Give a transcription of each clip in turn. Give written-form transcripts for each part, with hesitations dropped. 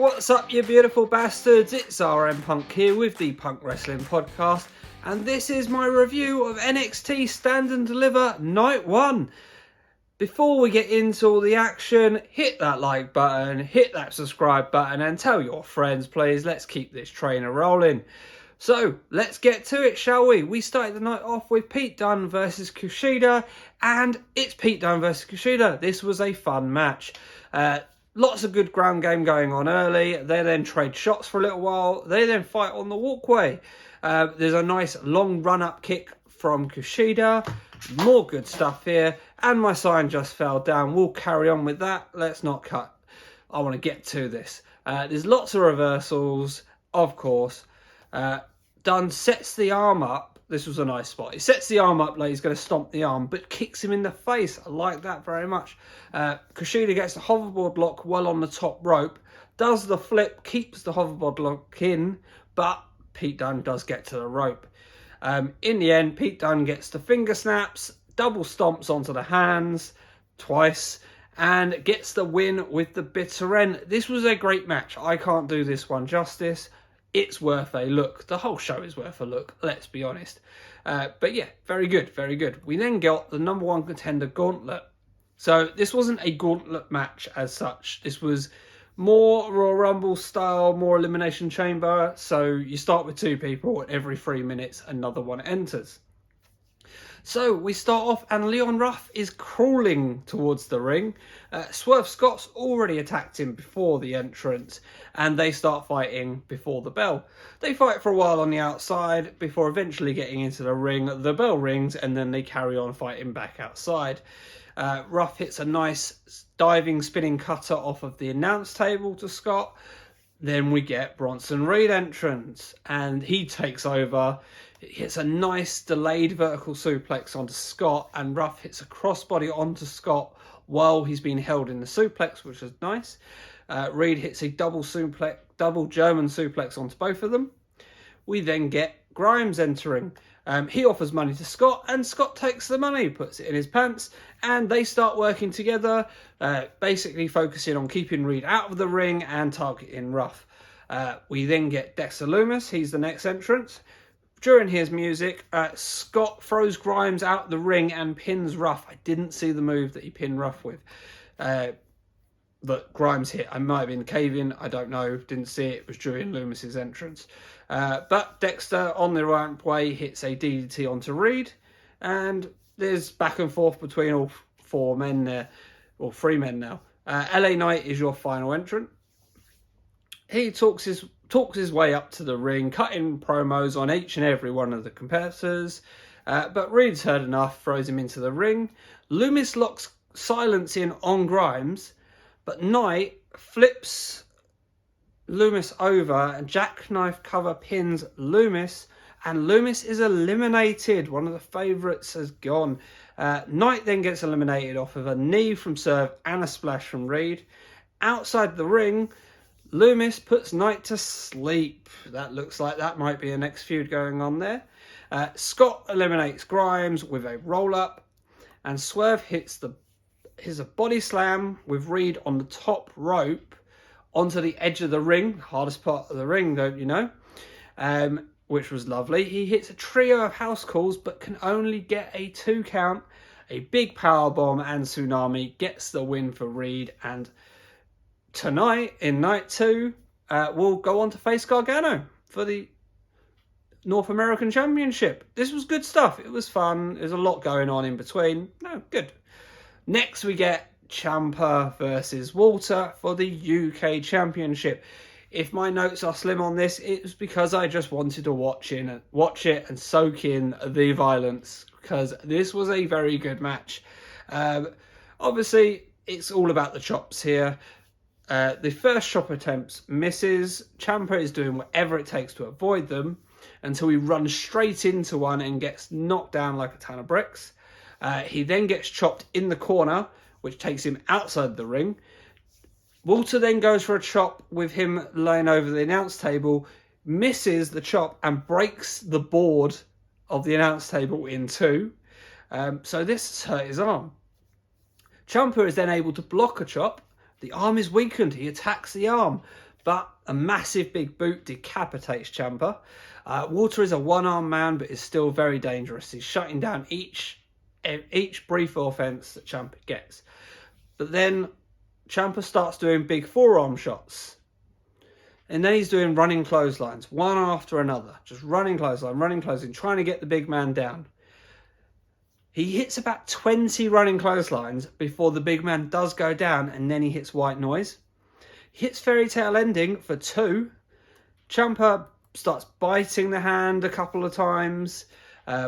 What's up, you beautiful bastards? It's RM Punk here with the Punk Wrestling Podcast, and this is my review of NXT Stand and Deliver Night 1. Before we get into all the action, hit that like button, hit that subscribe button, and tell your friends, please. Let's keep this train rolling. So, let's get to it, shall we? We started the night off with Pete Dunne versus Kushida, and it's Pete Dunne versus Kushida. This was a fun match. Lots of good ground game going on early. They then trade shots for a little while. They then fight on the walkway. There's a nice long run-up kick from Kushida. More good stuff here. And my sign just fell down. We'll carry on with that. Let's not cut. I want to get to this. There's lots of reversals, of course. Dunne sets the arm up. This was a nice spot. He sets the arm up like he's going to stomp the arm, but kicks him in the face. I like that very much. Kushida gets the hoverboard lock well on the top rope, does the flip, keeps the hoverboard lock in, but Pete Dunne does get to the rope. In the end, Pete Dunne gets the finger snaps, double stomps onto the hands twice, and gets the win with the bitter end. This was a great match. I can't do this one justice. It's worth a look. The whole show is worth a look, let's be honest. But yeah, very good, very good. We then got the number one contender gauntlet. So this wasn't a gauntlet match as such. This was more Royal Rumble style, more Elimination Chamber. So you start with two people, and every 3 minutes another one enters. So we start off and Leon Ruff is crawling towards the ring. Swerve Scott's already attacked him before the entrance, and they start fighting before the bell. They fight for a while on the outside before eventually getting into the ring. The bell rings and then they carry on fighting back outside. Ruff hits a nice diving spinning cutter off of the announce table to Scott. Then we get Bronson Reed entrance and he takes over. It hits a nice delayed vertical suplex onto Scott, and Ruff hits a crossbody onto Scott while he's being held in the suplex, which is nice. Reed hits a double German suplex onto both of them. We then get Grimes entering. He offers money to Scott, and Scott takes the money, puts it in his pants, and they start working together, basically focusing on keeping Reed out of the ring and targeting Ruff. We then get Dexter Lumis. He's the next entrance. During his music, Scott throws Grimes out the ring and pins Ruff. I didn't see the move that he pinned Ruff with. But Grimes hit. I might have been caving. I don't know. Didn't see it. It was during Loomis's entrance. But Dexter, on the right way, hits a DDT onto Reed. And there's back and forth between all four men there. Or three men now. LA Knight is your final entrant. He talks his way up to the ring, cutting promos on each and every one of the competitors. But Reed's heard enough, throws him into the ring. Loomis locks silence in on Grimes, but Knight flips Loomis over and jackknife cover pins Loomis, and Loomis is eliminated. One of the favourites has gone. Knight then gets eliminated off of a knee from Swerve and a splash from Reed. Outside the ring, Loomis puts Knight to sleep. That looks like that might be a next feud going on there. Scott eliminates Grimes with a roll-up, and Swerve hits a body slam with Reed on the top rope onto the edge of the ring, hardest part of the ring, don't you know? Which was lovely. He hits a trio of house calls, but can only get a 2 count. A big powerbomb and tsunami gets the win for Reed, and tonight, in night 2, we'll go on to face Gargano for the North American Championship. This was good stuff. It was fun. There's a lot going on in between. No, good. Next, we get Ciampa versus Walter for the UK Championship. If my notes are slim on this, it was because I just wanted to watch it and soak in the violence, because this was a very good match. Obviously, it's all about the chops here. The first chop attempt misses. Ciampa is doing whatever it takes to avoid them until he runs straight into one and gets knocked down like a ton of bricks. He then gets chopped in the corner, which takes him outside the ring. Walter then goes for a chop with him laying over the announce table, misses the chop and breaks the board of the announce table in two. So this has hurt his arm. Ciampa is then able to block a chop. The arm is weakened. He attacks the arm. But a massive big boot decapitates Ciampa. Walter is a one-armed man, but is still very dangerous. He's shutting down each brief offense that Ciampa gets. But then Ciampa starts doing big forearm shots. And then he's doing running clotheslines, one after another. Just running clothesline, trying to get the big man down. He hits about 20 running clotheslines before the big man does go down, and then he hits white noise. He hits fairy tale ending for 2. Ciampa starts biting the hand a couple of times.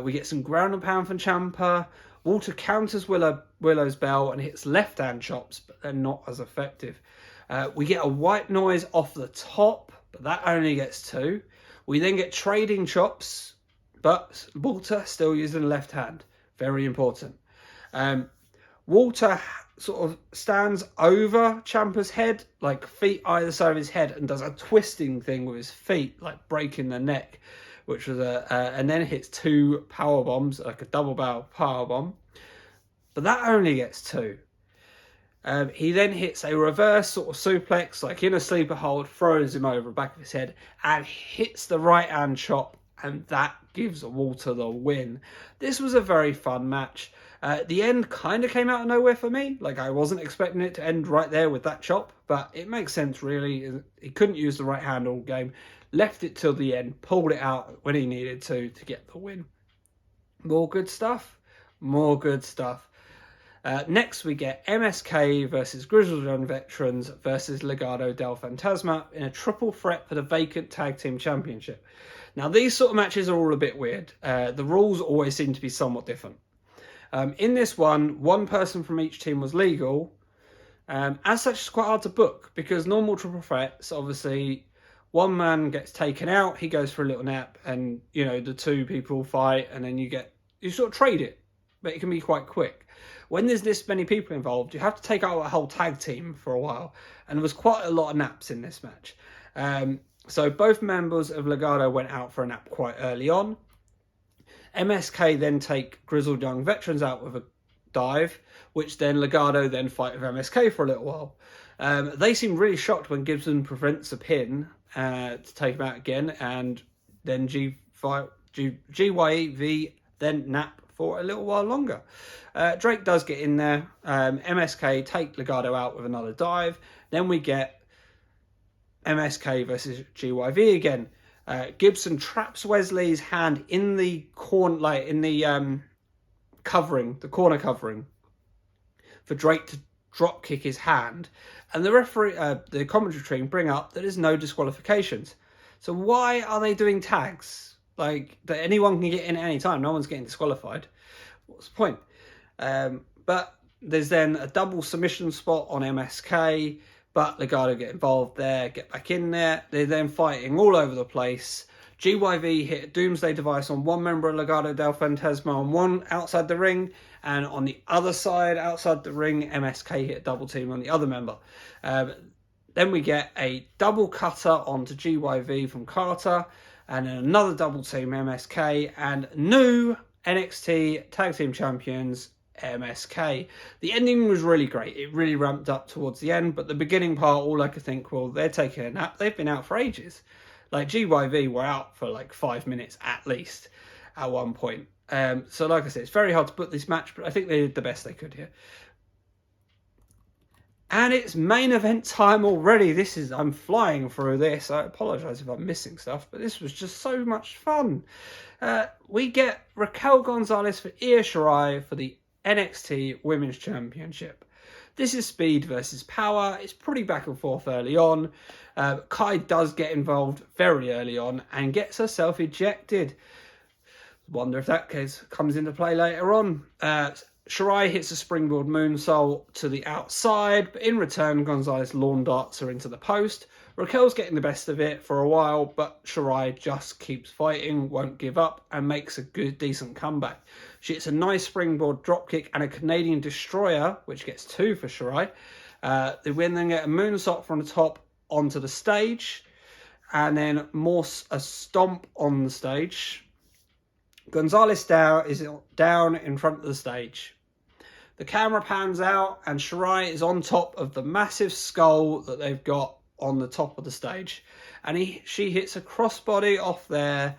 We get some ground and pound from Ciampa. Walter counters Willow's bell and hits left hand chops, but they're not as effective. We get a white noise off the top, but that only gets 2. We then get trading chops, but Walter still using the left hand. Very important. Walter sort of stands over Ciampa's head, like feet either side of his head, and does a twisting thing with his feet, like breaking the neck, which was and then hits 2 power bombs, like a double barrel power bomb. But that only gets 2. He then hits a reverse sort of suplex, like in a sleeper hold, throws him over the back of his head, and hits the right hand chop, and that gives Walter the win. This was a very fun match. The end kind of came out of nowhere for me. Like, I wasn't expecting it to end right there with that chop, but it makes sense, really. He couldn't use the right hand all game. Left it till the end, pulled it out when he needed to get the win. More good stuff. Next, we get MSK versus Grizzled Young Veterans versus Legado del Fantasma in a triple threat for the vacant tag team championship. Now, these sort of matches are all a bit weird. The rules always seem to be somewhat different. In this one person from each team was legal. As such, it's quite hard to book because normal triple threats, obviously, one man gets taken out, he goes for a little nap, and the 2 people fight, and then you sort of trade it, but it can be quite quick. When there's this many people involved, you have to take out a whole tag team for a while, and there was quite a lot of naps in this match. So both members of Legado went out for a nap quite early on. MSK then take Grizzled Young Veterans out with a dive, which then Legado then fight with MSK for a little while. They seem really shocked when Gibson prevents a pin to take him out again, and then GYV then nap for a little while longer. Drake does get in there. MSK take Legado out with another dive. Then we get MSK versus GYV again. Gibson traps Wesley's hand in the corner, like in the corner covering, for Drake to drop kick his hand, and the referee, the commentary team, bring up that there's no disqualifications. So why are they doing tags? Like, that anyone can get in at any time, no one's getting disqualified. What's the point? But there's then a double submission spot on MSK, but Legado get involved there, get back in there. They're then fighting all over the place. GYV hit a Doomsday device on one member of Legado del Fantasma on one outside the ring, and on the other side, outside the ring, MSK hit a double team on the other member. Then we get a double cutter onto GYV from Carter, and then another double team MSK, and new NXT Tag Team Champions MSK. The ending was really great. It really ramped up towards the end, but the beginning part, all I could think, well, they're taking a nap. They've been out for ages. Like, GYV were out for like 5 minutes at least at one point. So like I said, it's very hard to put this match, but I think they did the best they could here. And it's main event time already. I'm flying through this. I apologise if I'm missing stuff, but this was just so much fun. We get Raquel Gonzalez for Io Shirai for the NXT Women's Championship. This is speed versus power. It's pretty back and forth early on. Kai does get involved very early on and gets herself ejected. Wonder if that case comes into play later on. Shirai hits a springboard moonsault to the outside, but in return, Gonzalez lawn darts her into the post. Raquel's getting the best of it for a while, but Shirai just keeps fighting, won't give up, and makes a good, decent comeback. She hits a nice springboard dropkick and a Canadian Destroyer, which gets 2 for Shirai. They then get a moonsault from the top onto the stage, and then a stomp on the stage. Gonzalez is down in front of the stage. The camera pans out, and Shirai is on top of the massive skull that they've got on the top of the stage, and she hits a crossbody off there.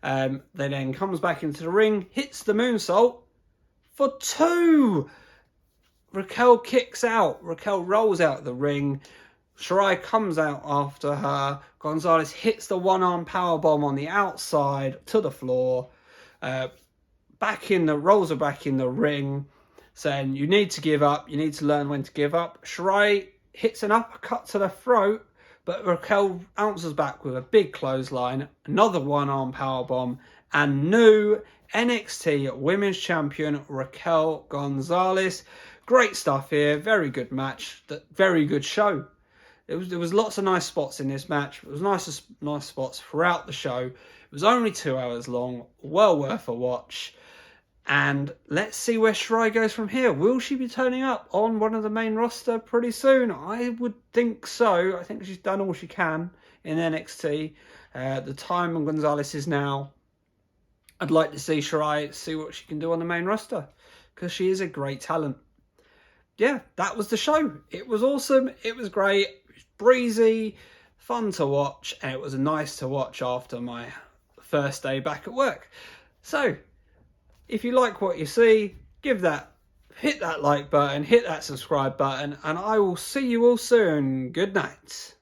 They then comes back into the ring, hits the moonsault for 2. Raquel kicks out. Raquel rolls out of the ring. Shirai comes out after her. Gonzalez hits the one-arm powerbomb on the outside to the floor. Rolls her back in the ring, saying, you need to give up. You need to learn when to give up. Shirai hits an uppercut to the throat, but Raquel answers back with a big clothesline, another one-arm powerbomb, and new NXT Women's Champion Raquel Gonzalez. Great stuff here. Very good match. Very good show. There was lots of nice spots in this match. It was nice spots throughout the show. It was only 2 hours long. Well worth a watch. And let's see where Shirai goes from here. Will she be turning up on one of the main roster pretty soon? I would think so. I think she's done all she can in NXT. The time on Gonzalez is now. I'd like to see Shirai see what she can do on the main roster, because she is a great talent. Yeah, that was the show. It was awesome. It was great. It was breezy, fun to watch, and it was nice to watch after my first day back at work. So, if you like what you see, hit that like button, hit that subscribe button, and I will see you all soon. Good night.